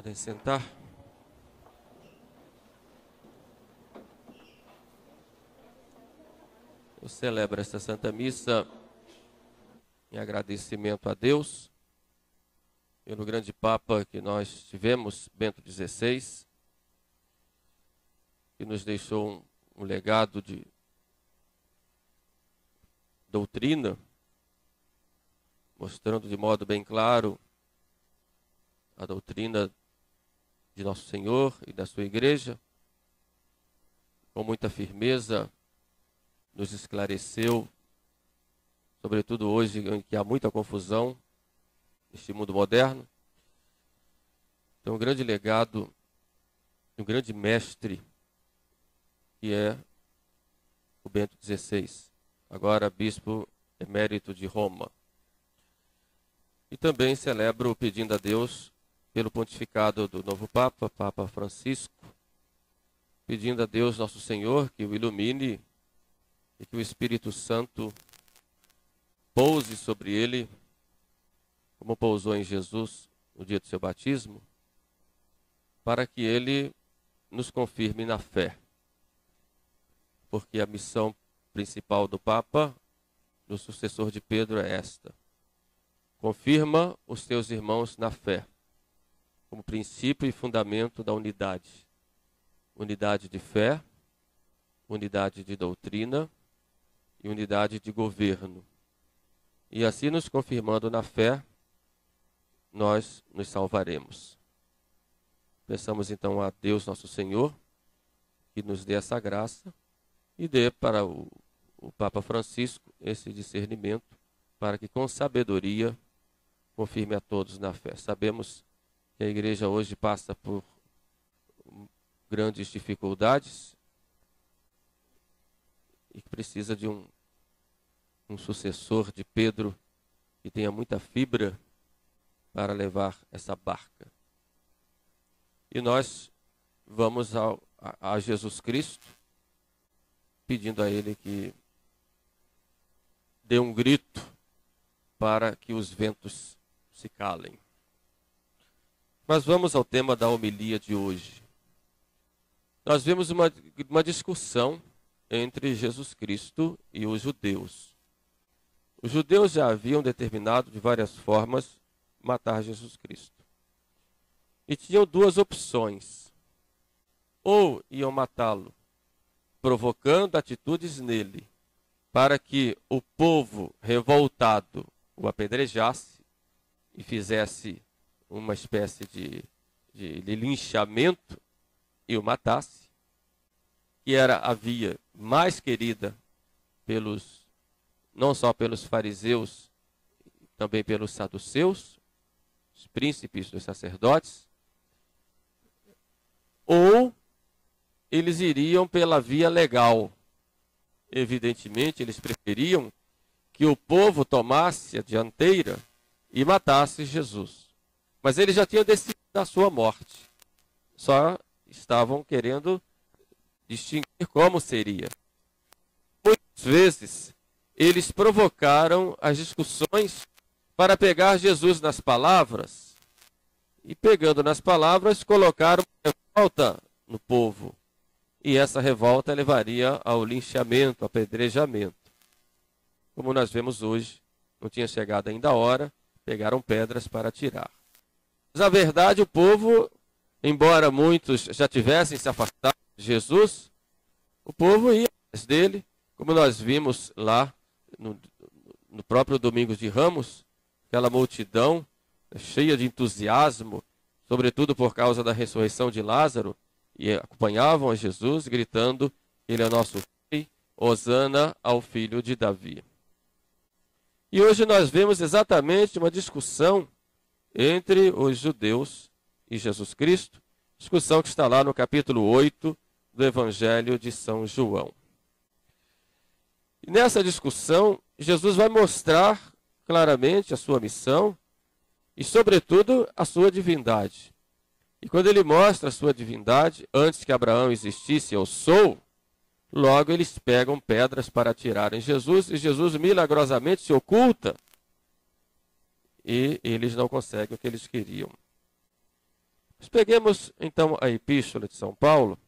Podem sentar. Eu celebro esta Santa Missa em agradecimento a Deus pelo grande Papa que nós tivemos, Bento XVI, que nos deixou um legado de doutrina, mostrando de modo bem claro a doutrina de Nosso Senhor e da sua Igreja. Com muita firmeza nos esclareceu, sobretudo hoje em que há muita confusão neste mundo moderno. Então, um grande legado, um grande mestre, que é o Bento XVI, agora bispo emérito de Roma. E também celebro pedindo a Deus pelo pontificado do novo Papa, Papa Francisco, pedindo a Deus Nosso Senhor que o ilumine e que o Espírito Santo pouse sobre ele, como pousou em Jesus no dia do seu batismo, para que ele nos confirme na fé. Porque a missão principal do Papa, do sucessor de Pedro, é esta: confirma os teus irmãos na fé, como princípio e fundamento da unidade. Unidade de fé, unidade de doutrina e unidade de governo. E assim, nos confirmando na fé, nós nos salvaremos. Peçamos então a Deus Nosso Senhor que nos dê essa graça e dê para o Papa Francisco esse discernimento, para que com sabedoria confirme a todos na fé. Sabemos que a Igreja hoje passa por grandes dificuldades e que precisa de um sucessor de Pedro que tenha muita fibra para levar essa barca. E nós vamos a Jesus Cristo, pedindo a Ele que dê um grito para que os ventos se calem. Mas vamos ao tema da homilia de hoje. Nós vimos uma discussão entre Jesus Cristo e os judeus. Os judeus já haviam determinado de várias formas matar Jesus Cristo. E tinham duas opções: ou iam matá-lo provocando atitudes nele para que o povo revoltado o apedrejasse e fizesse uma espécie de linchamento e o matasse, que era a via mais querida não só pelos fariseus, também pelos saduceus, os príncipes dos sacerdotes, ou eles iriam pela via legal. Evidentemente, eles preferiam que o povo tomasse a dianteira e matasse Jesus. Mas eles já tinham decidido a sua morte. Só estavam querendo distinguir como seria. Muitas vezes, eles provocaram as discussões para pegar Jesus nas palavras e, pegando nas palavras, colocaram revolta no povo. E essa revolta levaria ao linchamento, ao apedrejamento. Como nós vemos hoje, não tinha chegado ainda a hora, pegaram pedras para atirar. Mas, na verdade, o povo, embora muitos já tivessem se afastado de Jesus, o povo ia atrás dele, como nós vimos lá no próprio Domingo de Ramos, aquela multidão cheia de entusiasmo, sobretudo por causa da ressurreição de Lázaro, e acompanhavam a Jesus, gritando: Ele é nosso Rei, Hosana ao Filho de Davi. E hoje nós vemos exatamente uma discussão entre os judeus e Jesus Cristo, discussão que está lá no capítulo 8 do Evangelho de São João. E nessa discussão, Jesus vai mostrar claramente a sua missão e, sobretudo, a sua divindade. E quando ele mostra a sua divindade, antes que Abraão existisse, eu sou, logo eles pegam pedras para atirar em Jesus, e Jesus milagrosamente se oculta, e eles não conseguem o que eles queriam. Peguemos então a Epístola de São Paulo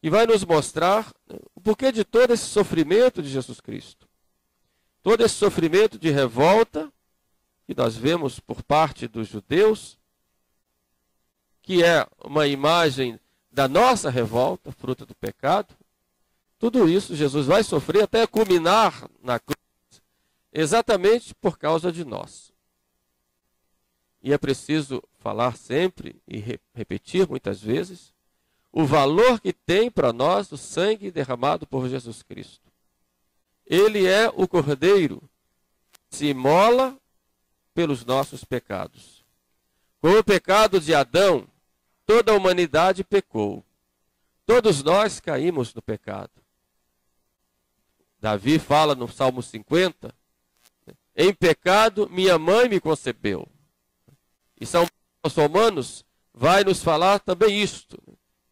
e vai nos mostrar o porquê de todo esse sofrimento de Jesus Cristo. Todo esse sofrimento de revolta que nós vemos por parte dos judeus, que é uma imagem da nossa revolta, fruto do pecado. Tudo isso Jesus vai sofrer até culminar na cruz, exatamente por causa de nós. E é preciso falar sempre e repetir muitas vezes o valor que tem para nós o sangue derramado por Jesus Cristo. Ele é o Cordeiro que se imola pelos nossos pecados. Com o pecado de Adão, toda a humanidade pecou. Todos nós caímos no pecado. Davi fala no Salmo 50, em pecado minha mãe me concebeu. E São Paulo aos Romanos vai nos falar também isto.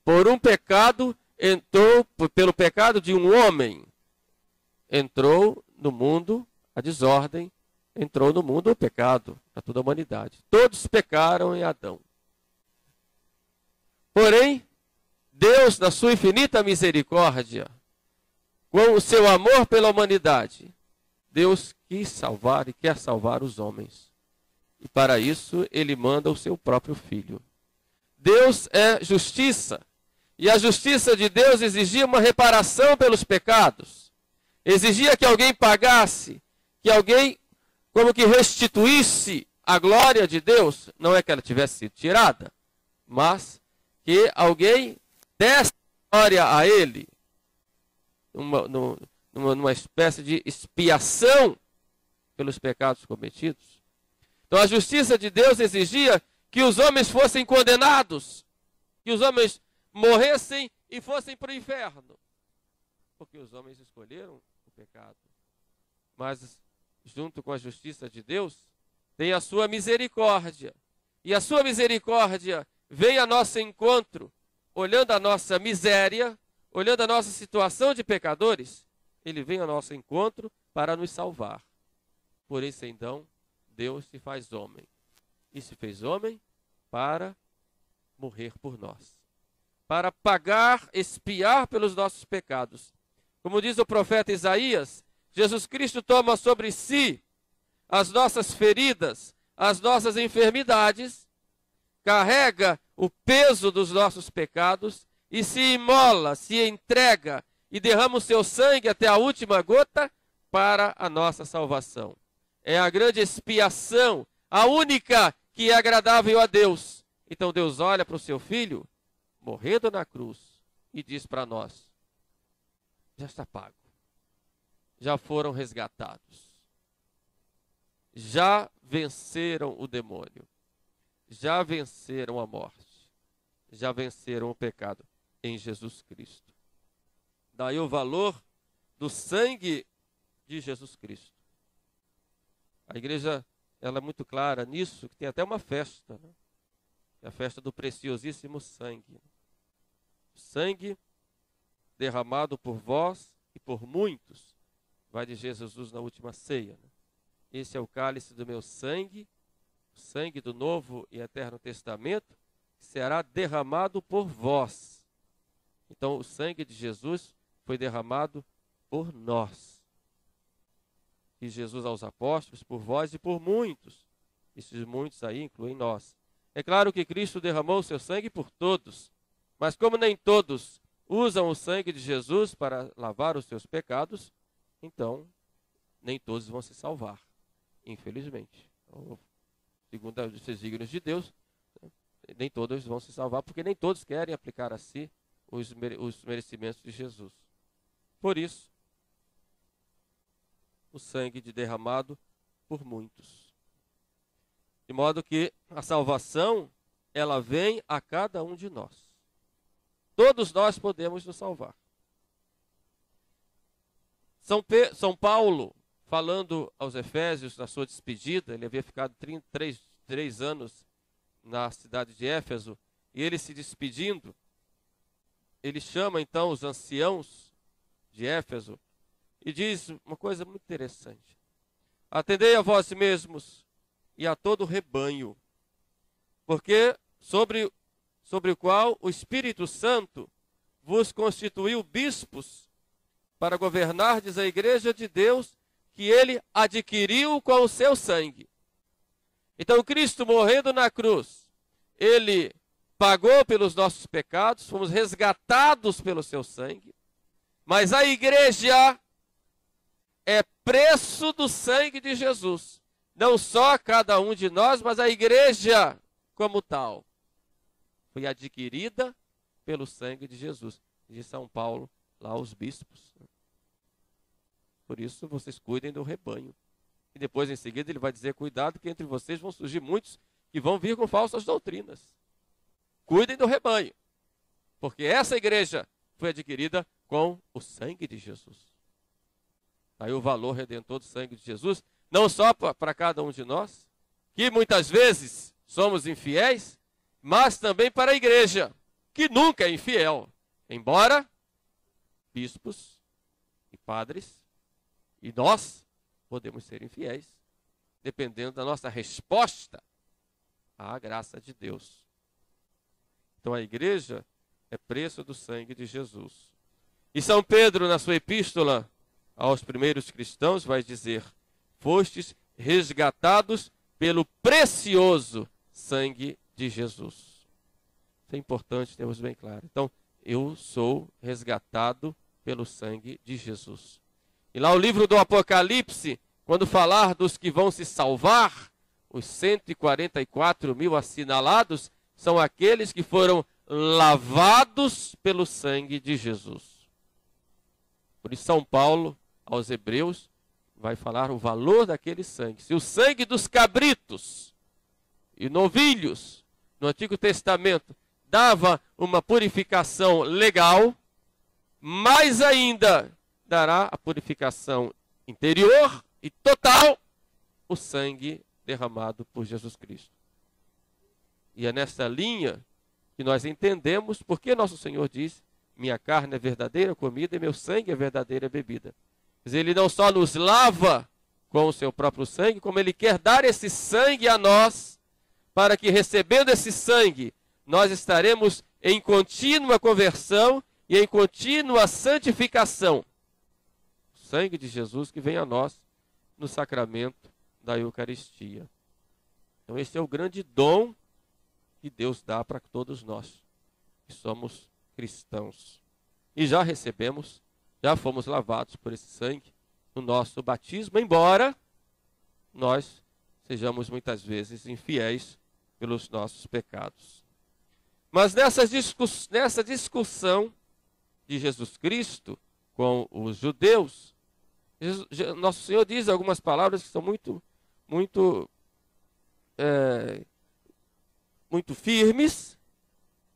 Por um pecado entrou, pelo pecado de um homem, entrou no mundo a desordem, entrou no mundo o pecado para toda a humanidade. Todos pecaram em Adão. Porém, Deus, na sua infinita misericórdia, com o seu amor pela humanidade, Deus quis salvar e quer salvar os homens. E para isso, ele manda o seu próprio Filho. Deus é justiça. E a justiça de Deus exigia uma reparação pelos pecados. Exigia que alguém pagasse, que alguém como que restituísse a glória de Deus. Não é que ela tivesse sido tirada, mas que alguém desse glória a ele. Numa espécie de expiação pelos pecados cometidos. Então a justiça de Deus exigia que os homens fossem condenados, que os homens morressem e fossem para o inferno, porque os homens escolheram o pecado. Mas junto com a justiça de Deus, tem a sua misericórdia. E a sua misericórdia vem a nosso encontro, olhando a nossa miséria, olhando a nossa situação de pecadores, ele vem ao nosso encontro para nos salvar. Por isso, então, Deus se faz homem. E se fez homem para morrer por nós. Para pagar, expiar pelos nossos pecados. Como diz o profeta Isaías, Jesus Cristo toma sobre si as nossas feridas, as nossas enfermidades, carrega o peso dos nossos pecados e se imola, se entrega e derrama o seu sangue até a última gota para a nossa salvação. É a grande expiação, a única que é agradável a Deus. Então Deus olha para o seu Filho, morrendo na cruz, e diz para nós, já está pago. Já foram resgatados. Já venceram o demônio. Já venceram a morte. Já venceram o pecado em Jesus Cristo. Daí o valor do sangue de Jesus Cristo. A igreja, ela é muito clara nisso, que tem até uma festa, né? É a festa do preciosíssimo sangue. O sangue derramado por vós e por muitos, vai dizer Jesus na última ceia. Né? Esse é o cálice do meu sangue, o sangue do novo e eterno testamento, que será derramado por vós. Então o sangue de Jesus foi derramado por nós. E Jesus aos apóstolos, por vós e por muitos. Esses muitos aí incluem nós. É claro que Cristo derramou o seu sangue por todos, mas como nem todos usam o sangue de Jesus para lavar os seus pecados, então nem todos vão se salvar, infelizmente. Então, segundo os desígnios de Deus, nem todos vão se salvar, porque nem todos querem aplicar a si os merecimentos de Jesus. Por isso, o sangue derramado por muitos. De modo que a salvação, ela vem a cada um de nós. Todos nós podemos nos salvar. São Paulo, falando aos Efésios na sua despedida, ele havia ficado 3 anos na cidade de Éfeso, e ele se despedindo, ele chama então os anciãos de Éfeso e diz uma coisa muito interessante. Atendei a vós mesmos e a todo o rebanho, porque sobre sobre o qual o Espírito Santo vos constituiu bispos para governardes a igreja de Deus que ele adquiriu com o seu sangue. Então, Cristo morrendo na cruz, ele pagou pelos nossos pecados, fomos resgatados pelo seu sangue, mas a igreja é preço do sangue de Jesus. Não só cada um de nós, mas a igreja como tal foi adquirida pelo sangue de Jesus. De São Paulo, lá os bispos. Por isso, vocês cuidem do rebanho. E depois, em seguida, ele vai dizer, cuidado que entre vocês vão surgir muitos que vão vir com falsas doutrinas. Cuidem do rebanho. Porque essa igreja foi adquirida com o sangue de Jesus. Aí o valor redentor do sangue de Jesus, não só para cada um de nós, que muitas vezes somos infiéis, mas também para a igreja, que nunca é infiel. Embora bispos e padres, e nós podemos ser infiéis, dependendo da nossa resposta à graça de Deus. Então a igreja é preço do sangue de Jesus. E São Pedro, na sua epístola aos primeiros cristãos, vai dizer, fostes resgatados pelo precioso sangue de Jesus. Isso é importante termos bem claro. Então, eu sou resgatado pelo sangue de Jesus. E lá o livro do Apocalipse, quando falar dos que vão se salvar, os 144 mil assinalados, são aqueles que foram lavados pelo sangue de Jesus. Por isso São Paulo, aos Hebreus, vai falar o valor daquele sangue. Se o sangue dos cabritos e novilhos no Antigo Testamento dava uma purificação legal, mais ainda dará a purificação interior e total, o sangue derramado por Jesus Cristo. E é nessa linha que nós entendemos porque nosso Senhor diz, minha carne é verdadeira comida e meu sangue é verdadeira bebida. Quer dizer, ele não só nos lava com o seu próprio sangue, como ele quer dar esse sangue a nós, para que recebendo esse sangue, nós estaremos em contínua conversão e em contínua santificação. O sangue de Jesus que vem a nós no sacramento da Eucaristia. Então esse é o grande dom que Deus dá para todos nós, que somos cristãos. E já recebemos, já fomos lavados por esse sangue no nosso batismo, embora nós sejamos muitas vezes infiéis pelos nossos pecados. Mas nessa discussão de Jesus Cristo com os judeus, nosso Senhor diz algumas palavras que são muito firmes,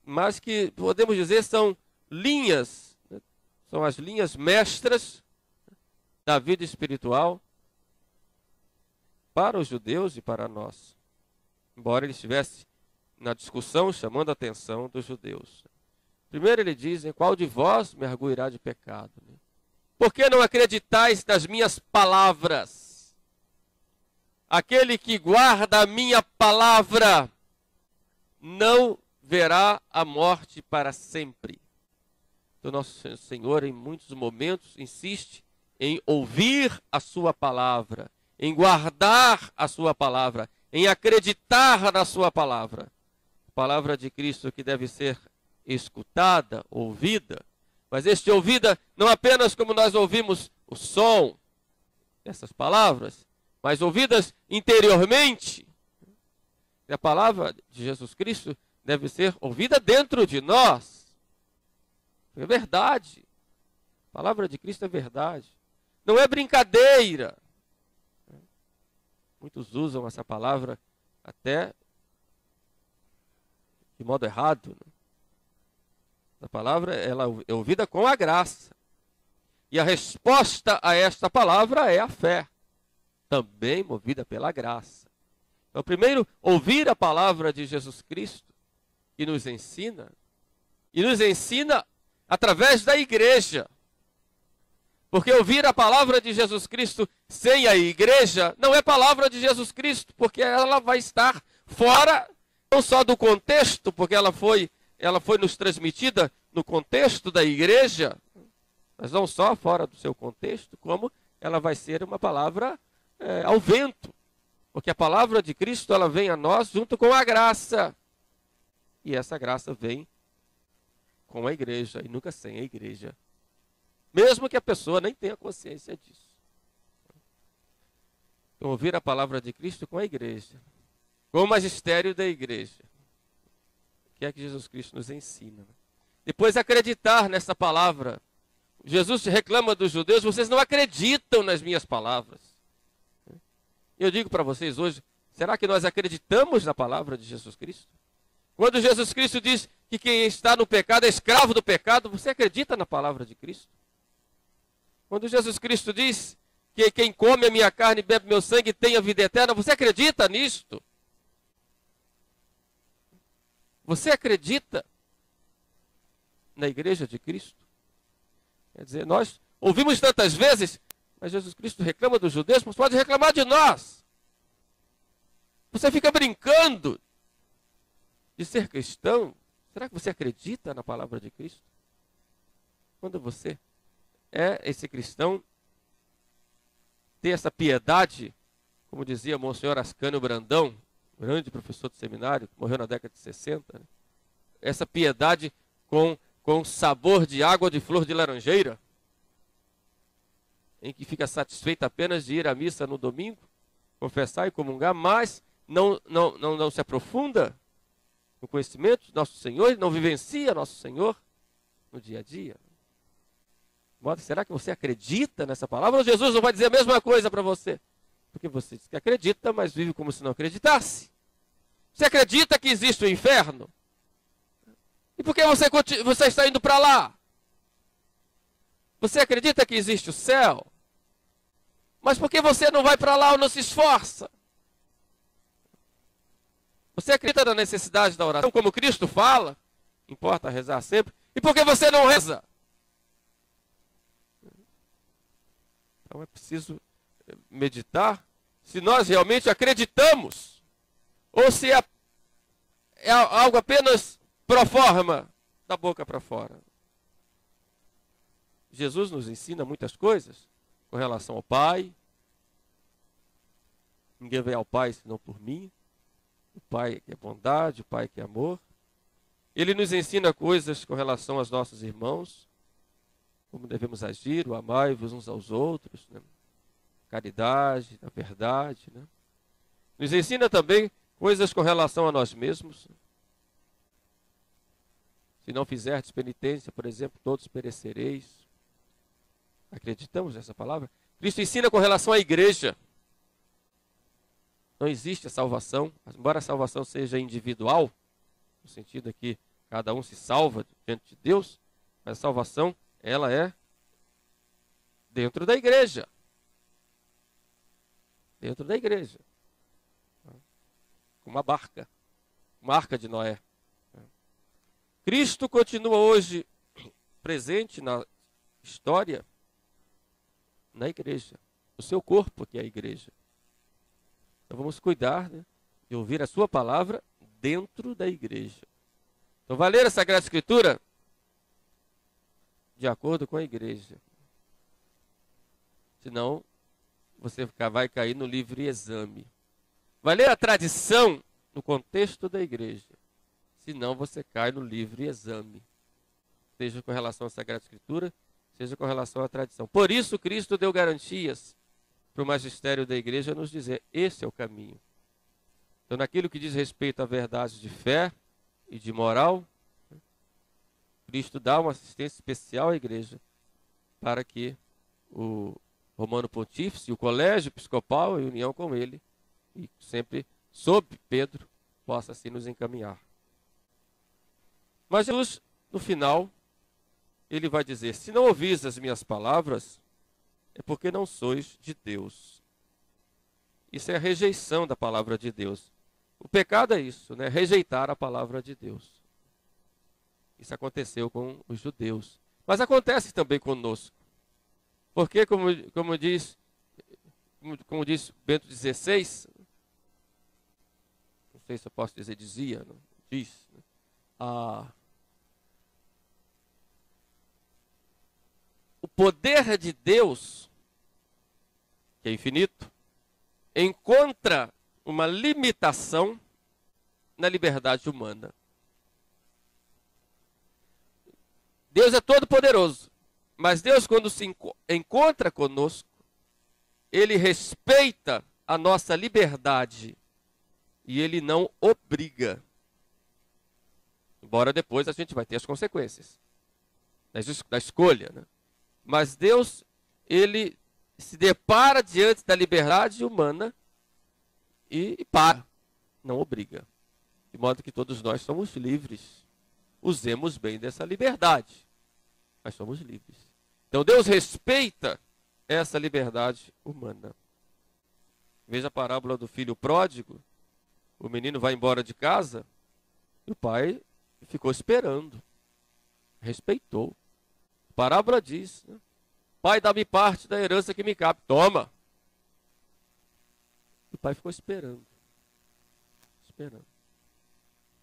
mas que podemos dizer são linhas, né? São as linhas mestras da vida espiritual para os judeus e para nós. Embora ele estivesse na discussão chamando a atenção dos judeus. Primeiro ele diz, qual de vós me arguirá de pecado? Por que não acreditais nas minhas palavras? Aquele que guarda a minha palavra não verá a morte para sempre. Então nosso Senhor em muitos momentos insiste em ouvir a sua palavra, em guardar a sua palavra, em acreditar na sua palavra. A palavra de Cristo que deve ser escutada, ouvida, mas ouvida não apenas como nós ouvimos o som dessas palavras, mas ouvidas interiormente. E a palavra de Jesus Cristo deve ser ouvida dentro de nós. É verdade. A palavra de Cristo é verdade. Não é brincadeira. Muitos usam essa palavra até de modo errado. A palavra ela é ouvida com a graça. E a resposta a esta palavra é a fé, também movida pela graça. Então, primeiro, ouvir a palavra de Jesus Cristo, que nos ensina, e nos ensina através da igreja. Porque ouvir a palavra de Jesus Cristo sem a igreja não é palavra de Jesus Cristo, porque ela vai estar fora, não só do contexto, porque ela foi ela foi nos transmitida no contexto da igreja, mas não só fora do seu contexto, como ela vai ser uma palavra ao vento. Porque a palavra de Cristo, ela vem a nós junto com a graça. E essa graça vem com a igreja e nunca sem a igreja. Mesmo que a pessoa nem tenha consciência disso. Então, ouvir a palavra de Cristo com a igreja, com o magistério da igreja. O que é que Jesus Cristo nos ensina? Depois acreditar nessa palavra. Jesus reclama dos judeus, vocês não acreditam nas minhas palavras. Eu digo para vocês hoje, será que nós acreditamos na palavra de Jesus Cristo? Quando Jesus Cristo diz que quem está no pecado é escravo do pecado, você acredita na palavra de Cristo? Quando Jesus Cristo diz que quem come a minha carne e bebe meu sangue tem a vida eterna, você acredita nisto? Você acredita na igreja de Cristo? Quer dizer, nós ouvimos tantas vezes, mas Jesus Cristo reclama dos judeus, mas pode reclamar de nós. Você fica brincando de ser cristão. Será que você acredita na palavra de Cristo? Quando você é esse cristão, ter essa piedade, como dizia Monsenhor Ascânio Brandão, grande professor de seminário, que morreu na década de 60, né? Essa piedade com sabor de água de flor de laranjeira, em que fica satisfeito apenas de ir à missa no domingo, confessar e comungar, mas não se aprofunda no conhecimento de nosso Senhor, e não vivencia nosso Senhor no dia a dia. Será que você acredita nessa palavra? Ou Jesus não vai dizer a mesma coisa para você? Porque você diz que acredita, mas vive como se não acreditasse. Você acredita que existe o inferno? E por que você está indo para lá? Você acredita que existe o céu? Mas por que você não vai para lá ou não se esforça? Você acredita na necessidade da oração, como Cristo fala? Importa rezar sempre. E por que você não reza? Então é preciso meditar se nós realmente acreditamos ou se é algo apenas pro forma, da boca para fora. Jesus nos ensina muitas coisas com relação ao Pai. Ninguém vem ao Pai senão por mim. O Pai que é bondade, o Pai que é amor. Ele nos ensina coisas com relação aos nossos irmãos, como devemos agir, o amai-vos uns aos outros, né? Caridade, a verdade, né? Nos ensina também coisas com relação a nós mesmos. Se não fizerdes penitência, por exemplo, todos perecereis. Acreditamos nessa palavra? Cristo ensina com relação à igreja. Não existe a salvação, embora a salvação seja individual, no sentido que cada um se salva diante de Deus, mas a salvação, ela é dentro da igreja. Dentro da igreja. Uma barca. Uma arca de Noé. Cristo continua hoje presente na história, na igreja. O seu corpo, que é a igreja. Então vamos cuidar, né, de ouvir a sua palavra dentro da igreja. Então vai ler a Sagrada Escritura de acordo com a igreja. Senão você vai cair no livre exame. Vai ler a tradição no contexto da igreja. Senão você cai no livre exame. Seja com relação à Sagrada Escritura, seja com relação à tradição. Por isso Cristo deu garantias para o magistério da igreja nos dizer, esse é o caminho. Então, naquilo que diz respeito à verdade de fé e de moral, Cristo dá uma assistência especial à igreja para que o Romano Pontífice, o colégio episcopal, em união com ele, e sempre sob Pedro, possa assim nos encaminhar. Mas Jesus, no final, ele vai dizer, se não ouvis as minhas palavras, é porque não sois de Deus. Isso é a rejeição da palavra de Deus. O pecado é isso, né? Rejeitar a palavra de Deus. Isso aconteceu com os judeus. Mas acontece também conosco. Porque, como diz Bento XVI, não sei se eu posso dizer, dizia, não? Diz, né? poder de Deus, que é infinito, encontra uma limitação na liberdade humana. Deus é todo poderoso, mas Deus, quando se encontra conosco, Ele respeita a nossa liberdade e Ele não obriga. Embora depois a gente vai ter as consequências da escolha, né? Mas Deus, Ele se depara diante da liberdade humana e para, não obriga. De modo que todos nós somos livres. Usemos bem dessa liberdade, mas somos livres. Então Deus respeita essa liberdade humana. Veja a parábola do filho pródigo. O menino vai embora de casa e o pai ficou esperando. Respeitou. A parábola diz, né? Pai, dá-me parte da herança que me cabe. Toma. O pai ficou esperando. Esperando.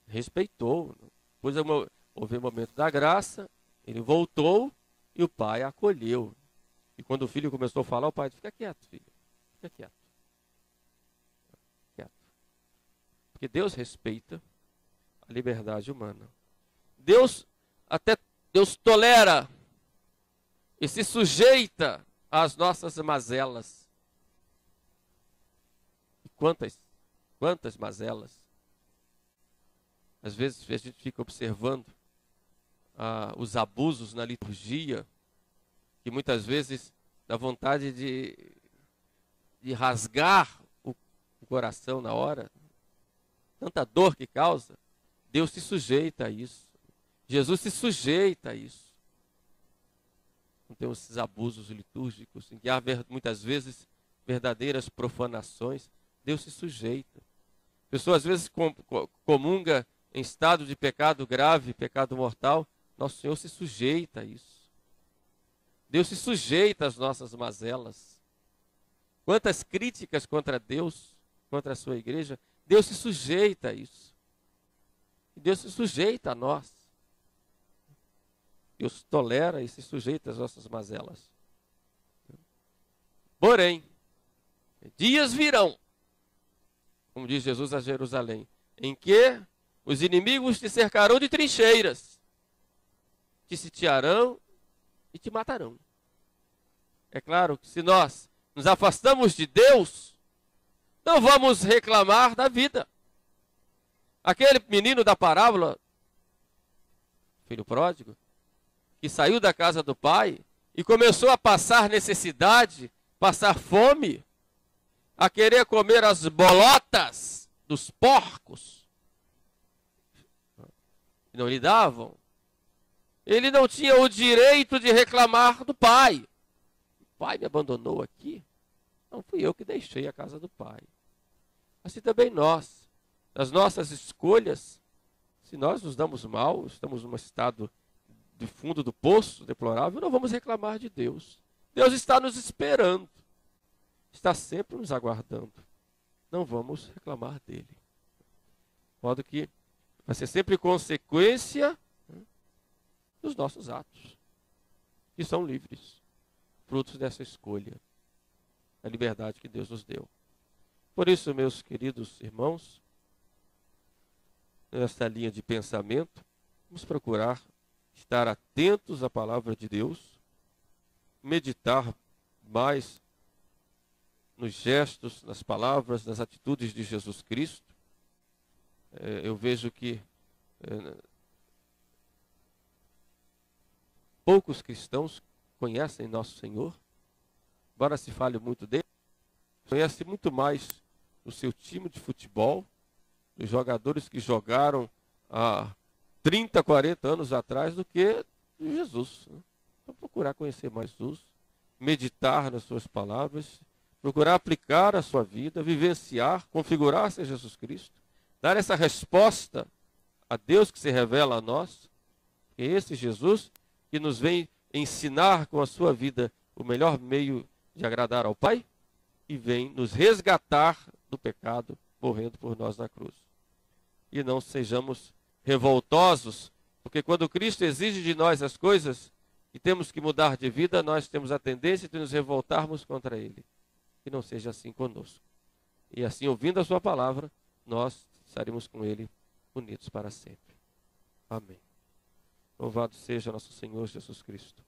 Respeitou. Depois houve o momento da graça. Ele voltou e o pai acolheu. E quando o filho começou a falar, o pai disse, fica quieto, filho. Fica quieto. Quieto. Porque Deus respeita a liberdade humana. Deus tolera e se sujeita às nossas mazelas. E quantas mazelas. Às vezes a gente fica observando os abusos na liturgia, que muitas vezes dá vontade de rasgar o coração na hora. Tanta dor que causa. Deus se sujeita a isso. Jesus se sujeita a isso. Não tem esses abusos litúrgicos, em que há muitas vezes verdadeiras profanações. Deus se sujeita. A pessoa às vezes comunga em estado de pecado grave, pecado mortal. Nosso Senhor se sujeita a isso. Deus se sujeita às nossas mazelas. Quantas críticas contra Deus, contra a sua igreja, Deus se sujeita a isso. E Deus se sujeita a nós. Deus tolera e se sujeita às nossas mazelas. Porém, dias virão, como diz Jesus a Jerusalém, em que os inimigos te cercarão de trincheiras, te sitiarão e te matarão. É claro que se nós nos afastamos de Deus, não vamos reclamar da vida. Aquele menino da parábola, filho pródigo, que saiu da casa do pai e começou a passar necessidade, passar fome, a querer comer as bolotas dos porcos, que não lhe davam. Ele não tinha o direito de reclamar do pai. O pai me abandonou aqui. Não fui eu que deixei a casa do pai. Assim também nós, nas nossas escolhas, se nós nos damos mal, estamos num estado de fundo do poço deplorável, não vamos reclamar de Deus. Deus está nos esperando. Está sempre nos aguardando. Não vamos reclamar dele. De modo que vai ser sempre consequência dos nossos atos, que são livres, frutos dessa escolha, a liberdade que Deus nos deu. Por isso, meus queridos irmãos, nessa linha de pensamento, vamos procurar estar atentos à palavra de Deus, meditar mais nos gestos, nas palavras, nas atitudes de Jesus Cristo. Eu vejo que poucos cristãos conhecem nosso Senhor, embora se fale muito dele, conhece muito mais o seu time de futebol, os jogadores que jogaram há 30, 40 anos atrás do que Jesus. Então procurar conhecer mais Jesus, meditar nas suas palavras, procurar aplicar a sua vida, vivenciar, configurar-se a Jesus Cristo, dar essa resposta a Deus que se revela a nós, que é esse Jesus que nos vem ensinar com a sua vida o melhor meio de agradar ao Pai e vem nos resgatar do pecado, morrendo por nós na cruz. E não sejamos revoltosos, porque quando Cristo exige de nós as coisas, e temos que mudar de vida, nós temos a tendência de nos revoltarmos contra ele. Que não seja assim conosco. E assim, ouvindo a sua palavra, nós estaremos com ele unidos para sempre. Amém. Louvado seja nosso Senhor Jesus Cristo.